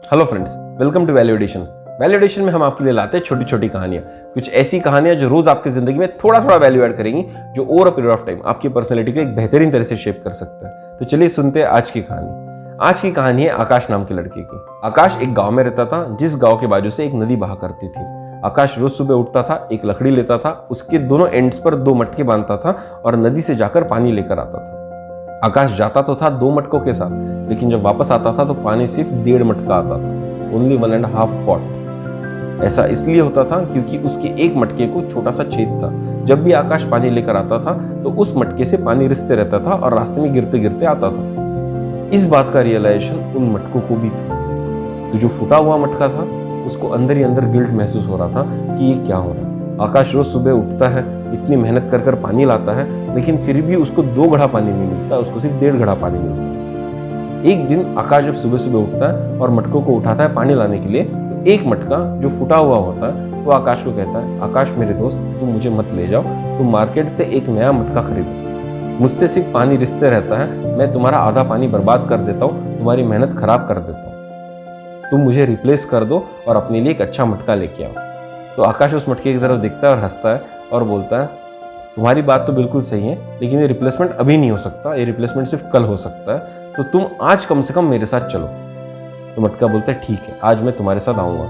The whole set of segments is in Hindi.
Hello friends, welcome to value addition. Value addition में हम आपके लिए लाते हैं छोटी छोटी कहानियां, कुछ ऐसी कहानियां जो रोज आपकी जिंदगी में थोड़ा थोड़ा वैल्यू ऐड करेंगी, जो over a period of time आपकी पर्सनैलिटी को एक बेहतरीन तरह से शेप कर सकता है। तो चलिए सुनते हैं आज की कहानी। आज की कहानी है आकाश नाम के लड़के की। आकाश एक गाँव में रहता था, जिस गाँव के बाजू से एक नदी बहा करती थी। आकाश रोज सुबह उठता था, एक लकड़ी लेता था, उसके दोनों एंड्स पर 2 मटके बांधता था और नदी से जाकर पानी लेकर आता था। आकाश जाता तो था 2 मटकों के साथ, लेकिन जब वापस आता था तो पानी सिर्फ 1.5 मटका आता था, ओनली 1.5 पॉट। ऐसा इसलिए होता था क्योंकि उसके एक मटके को छोटा सा छेद था। जब भी आकाश पानी लेकर आता था तो उस मटके से पानी रिसते रहता था और रास्ते में गिरते गिरते आता था। इस बात का रियलाइजेशन उन मटकों को भी था। तो जो फूटा हुआ मटका था उसको अंदर ही अंदर गिल्ट महसूस हो रहा था कि ये क्या हो रहा है। आकाश रोज सुबह उठता है, इतनी मेहनत कर पानी लाता है, लेकिन फिर भी उसको 2 घड़ा पानी नहीं मिलता, उसको सिर्फ 1.5 घड़ा पानी मिलता है। एक दिन आकाश जब सुबह सुबह उठता है और मटकों को उठाता है पानी लाने के लिए, तो एक मटका जो फूटा हुआ होता है वो आकाश को कहता है, आकाश मेरे दोस्त, तुम मुझे मत ले जाओ, तुम मार्केट से एक नया मटका खरीदो। मुझसे सिर्फ पानी रिसते रहता है, मैं तुम्हारा आधा पानी बर्बाद कर देता हूँ, तुम्हारी मेहनत खराब कर देता हूँ, तुम मुझे रिप्लेस कर दो और अपने लिए एक अच्छा मटका लेके आओ। तो आकाश उस मटके की तरफ देखता है और हंसता है और बोलता है, तुम्हारी बात तो बिल्कुल सही है, लेकिन ये रिप्लेसमेंट अभी नहीं हो सकता, ये रिप्लेसमेंट सिर्फ कल हो सकता है, तो तुम आज कम से कम मेरे साथ चलो। तो मटका बोलता है, ठीक है, आज मैं तुम्हारे साथ आऊँगा।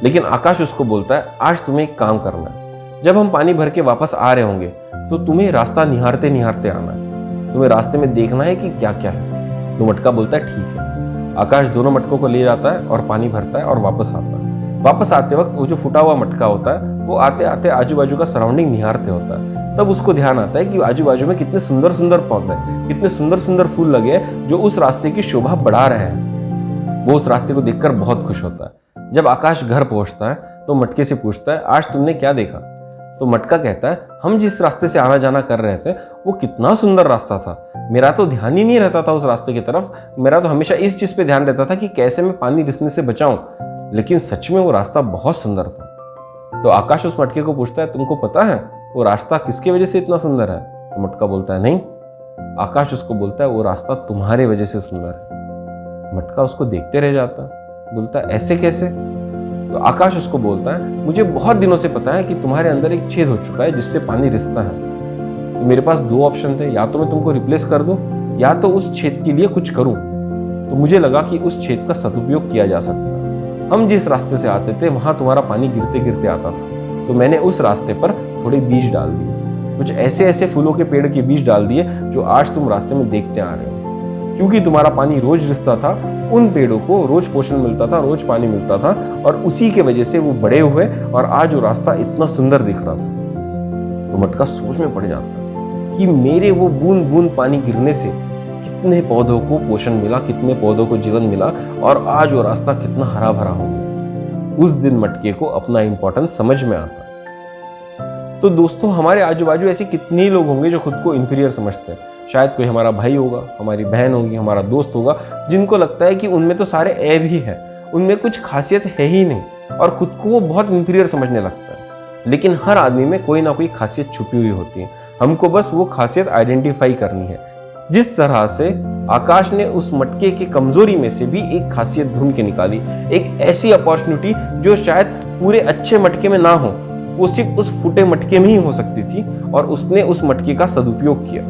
लेकिन आकाश उसको बोलता है, आज तुम्हें एक काम करना है, जब हम पानी भर के वापस आ रहे होंगे तो तुम्हें रास्ता निहारते निहारते आना है, तुम्हें रास्ते में देखना है कि क्या क्या है। तो मटका बोलता है, ठीक है। आकाश दोनों मटकों को ले जाता है और पानी भरता है और वापस आता है। वापस आते वक्त वो जो फूटा हुआ मटका होता है वो आते आते आजू बाजू का सराउंडिंग निहारते होता है। तब उसको ध्यान आता है कि आजू बाजू में कितने सुंदर सुंदर पौधे, कितने सुंदर सुंदर फूल लगे हैं जो उस रास्ते की शोभा बढ़ा रहे हैं। वो उस रास्ते को देखकर बहुत खुश होता है। जब आकाश घर पहुंचता है तो मटके से पूछता है, आज तुमने क्या देखा? तो मटका कहता है, हम जिस रास्ते से आना जाना कर रहे थे वो कितना सुंदर रास्ता था, मेरा तो ध्यान ही नहीं रहता था उस रास्ते की तरफ, मेरा तो हमेशा इस चीज पे ध्यान रहता था कि कैसे मैं पानी रिसने से बचाऊं, लेकिन सच में वो रास्ता बहुत सुंदर था। तो आकाश उस मटके को पूछता है, तुमको पता है वो रास्ता किसकी वजह से इतना सुंदर है? तो मटका बोलता है, नहीं। आकाश उसको बोलता है, वो रास्ता तुम्हारे वजह से सुंदर है। मटका उसको देखते रह जाता है, बोलता है, ऐसे कैसे? तो आकाश उसको बोलता है, मुझे बहुत दिनों से पता है कि तुम्हारे अंदर एक छेद हो चुका है जिससे पानी रिसता है। तो मेरे पास 2 ऑप्शन थे, या तो मैं तुमको रिप्लेस कर दूं या तो उस छेद के लिए कुछ करूं। तो मुझे लगा कि उस छेद का सदुपयोग किया जा सकता है। हम जिस रास्ते से आते थे वहां तुम्हारा पानी गिरते गिरते आता था, तो मैंने उस रास्ते पर थोड़े बीज डाल दिए, कुछ ऐसे ऐसे फूलों के पेड़ के बीज डाल दिए जो आज तुम रास्ते में देखते आ रहे हो। क्योंकि तुम्हारा पानी रोज रिसता था, उन पेड़ों को रोज पोषण मिलता था, रोज पानी मिलता था, और उसी के वजह से वो बड़े हुए और आज वो रास्ता इतना सुंदर दिख रहा था। तो मटका सोच में पड़ जाता कि मेरे वो बूंद बूंद पानी गिरने से कितने पौधों को पोषण मिला, कितने पौधों को जीवन मिला, और आज वो रास्ता कितना हरा भरा हो गया। उस दिन मटके को अपना इंपॉर्टेंस समझ में आता। तो दोस्तों, हमारे आजू बाजू ऐसे कितने लोग होंगे जो खुद को इंफीरियर समझते हैं। शायद कोई हमारा भाई होगा, हमारी बहन होगी, हमारा दोस्त होगा, जिनको लगता है कि उनमें तो सारे ऐब ही है, उनमें कुछ खासियत है ही नहीं, और खुद को वो बहुत इंफीरियर समझने लगता है। लेकिन हर आदमी में कोई ना कोई खासियत छुपी हुई होती है, हमको बस वो खासियत आइडेंटिफाई करनी है। जिस तरह से आकाश ने उस मटके की कमजोरी में से भी एक खासियत ढूंढ के निकाली, एक ऐसी अपॉर्चुनिटी जो शायद पूरे अच्छे मटके में ना हो, वो सिर्फ उस फूटे मटके में ही हो सकती थी, और उसने उस मटके का सदुपयोग किया।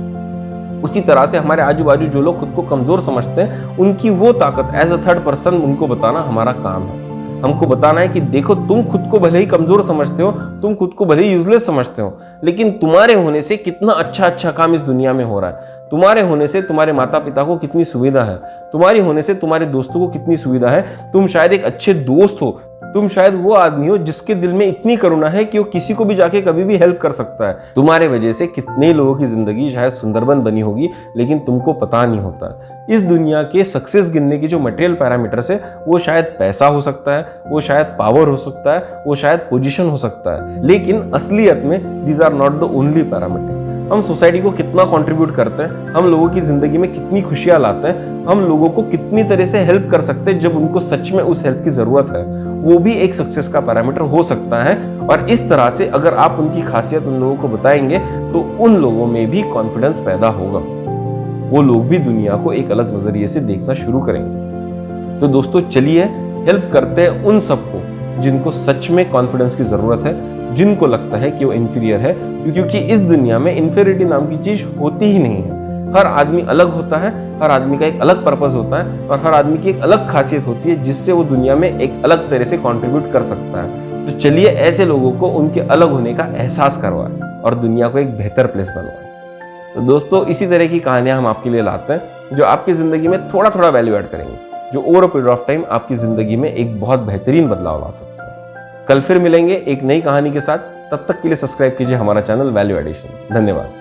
उसी तरह से हमारे आजू बाजू जो लोग खुद को कमजोर समझते हैं, उनकी वो ताकत एज अ थर्ड पर्सन उनको बताना हमारा काम है। हमको बताना है कि देखो, तुम खुद को भले ही कमजोर समझते हो, तुम खुद को भले ही यूजलेस समझते हो, लेकिन तुम्हारे होने से कितना अच्छा अच्छा काम इस दुनिया में हो रहा है। तुम्हारे होने से तुम्हारे माता पिता को कितनी सुविधा है, तुम्हारे होने से तुम्हारे दोस्तों को कितनी सुविधा है। तुम शायद एक अच्छे दोस्त हो, तुम शायद वो आदमी हो जिसके दिल में इतनी करुणा है कि वो किसी को भी जाके कभी भी हेल्प कर सकता है। तुम्हारे वजह से कितने लोगों की जिंदगी शायद सुंदरबन बनी होगी, लेकिन तुमको पता नहीं होता। इस दुनिया के सक्सेस गिनने की जो मटेरियल पैरामीटर्स है, वो शायद पैसा हो सकता है, वो शायद पावर हो सकता है, वो शायद पोजीशन हो सकता है, लेकिन असलियत में these are not the only parameters. हम सोसाइटी को कितना कंट्रीब्यूट करते हैं, हम लोगों की जिंदगी में कितनी खुशियां लाते हैं, हम लोगों को कितनी तरह से हेल्प कर सकते हैं जब उनको सच में उस हेल्प की जरूरत है, वो भी एक सक्सेस का पैरामीटर हो सकता है। और इस तरह से अगर आप उनकी खासियत उन लोगों को बताएंगे तो उन लोगों में भी कॉन्फिडेंस पैदा होगा, वो लोग भी दुनिया को एक अलग नजरिए से देखना शुरू करेंगे। तो दोस्तों चलिए हेल्प करते हैं उन सबको जिनको सच में कॉन्फिडेंस की जरूरत है, जिनको लगता है कि वो इंफीरियर है, क्योंकि इस दुनिया में इंफीरियरिटी नाम की चीज होती ही नहीं है। हर आदमी अलग होता है, हर आदमी का एक अलग पर्पस होता है और हर आदमी की एक अलग खासियत होती है जिससे वो दुनिया में एक अलग तरह से कंट्रीब्यूट कर सकता है। तो चलिए ऐसे लोगों को उनके अलग होने का एहसास करवाएं और दुनिया को एक बेहतर प्लेस बनवाएं। तो दोस्तों, इसी तरह की कहानियां हम आपके लिए लाते हैं जो आपकी जिंदगी में थोड़ा थोड़ा वैल्यू ऐड करेंगे, जो over a period of time आपकी जिंदगी में एक बहुत बेहतरीन बदलाव ला सकता है। कल फिर मिलेंगे एक नई कहानी के साथ। तब तक के लिए सब्सक्राइब कीजिए हमारा चैनल वैल्यू एडिशन। धन्यवाद।